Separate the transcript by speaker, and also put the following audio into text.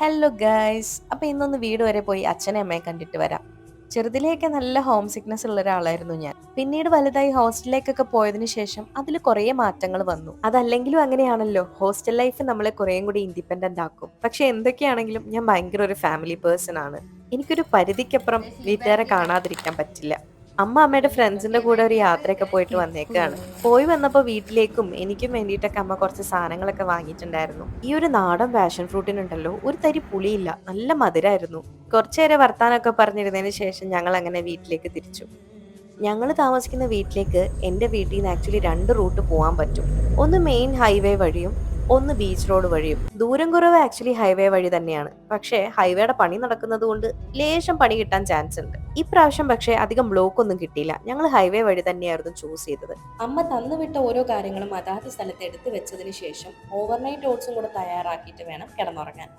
Speaker 1: Hello guys. അപ്പൊ ഇന്നൊന്ന് വീട് വരെ പോയി അച്ഛനെ അമ്മയെ കണ്ടിട്ട് വരാം. ചെറുതിലെയൊക്കെ നല്ല ഹോം സിക്നസ് ഉള്ള ഒരാളായിരുന്നു ഞാൻ. പിന്നീട് വലുതായി ഹോസ്റ്റലിലേക്കൊക്കെ പോയതിനു ശേഷം അതിൽ കുറേ മാറ്റങ്ങൾ വന്നു. അതല്ലെങ്കിലും അങ്ങനെയാണല്ലോ, ഹോസ്റ്റൽ ലൈഫ് നമ്മളെ കുറേയും കൂടി ഇൻഡിപെൻഡന്റ് ആക്കും. പക്ഷെ എന്തൊക്കെയാണെങ്കിലും ഞാൻ ഭയങ്കര ഒരു ഫാമിലി പേഴ്സൺ ആണ്. എനിക്കൊരു പരിധിക്കപ്പുറം വീട്ടുകാരെ കാണാതിരിക്കാൻ പറ്റില്ല. അമ്മയുടെ ഫ്രണ്ട്സിന്റെ കൂടെ ഒരു യാത്രയൊക്കെ പോയിട്ട് വന്നേക്കാണ്. പോയി വന്നപ്പോ വീട്ടിലേക്കും എനിക്കും വേണ്ടിയിട്ടൊക്കെ അമ്മ കുറച്ച് സാധനങ്ങളൊക്കെ വാങ്ങിയിട്ടുണ്ടായിരുന്നു. ഈ ഒരു നാടൻ പാഷൻ ഫ്രൂട്ടിനുണ്ടല്ലോ, ഒരു തരി പുളിയില്ല, നല്ല മധുരായിരുന്നു. കുറച്ചേരെ വർത്താനൊക്കെ പറഞ്ഞിരുന്നതിന് ശേഷം ഞങ്ങൾ അങ്ങനെ വീട്ടിലേക്ക് തിരിച്ചു. ഞങ്ങൾ താമസിക്കുന്ന വീട്ടിലേക്ക് എൻ്റെ വീട്ടിൽ നിന്ന് ആക്ച്വലി രണ്ട് റൂട്ട് പോകാൻ പറ്റും. ഒന്ന് മെയിൻ ഹൈവേ വഴിയും ഒന്ന് ബീച്ച് റോഡ് വഴിയും. ദൂരം കുറവ് ആക്ച്വലി ഹൈവേ വഴി തന്നെയാണ്. പക്ഷേ ഹൈവേയുടെ പണി നടക്കുന്നത് കൊണ്ട് ലേശം പണി കിട്ടാൻ ചാൻസ് ഉണ്ട്. ഇപ്രാവശ്യം പക്ഷേ അധികം ബ്ലോക്ക് ഒന്നും കിട്ടിയില്ല. ഞങ്ങൾ ഹൈവേ വഴി തന്നെയായിരുന്നു ചൂസ് ചെയ്തത്. അമ്മ തന്നുവിട്ട ഓരോ കാര്യങ്ങളും അതാത് സ്ഥലത്ത് എടുത്തു വെച്ചതിന് ശേഷം ഓവർനൈറ്റ് ഓട്സും കൂടെ തയ്യാറാക്കിയിട്ട് വേണം കിടന്നുറങ്ങാൻ.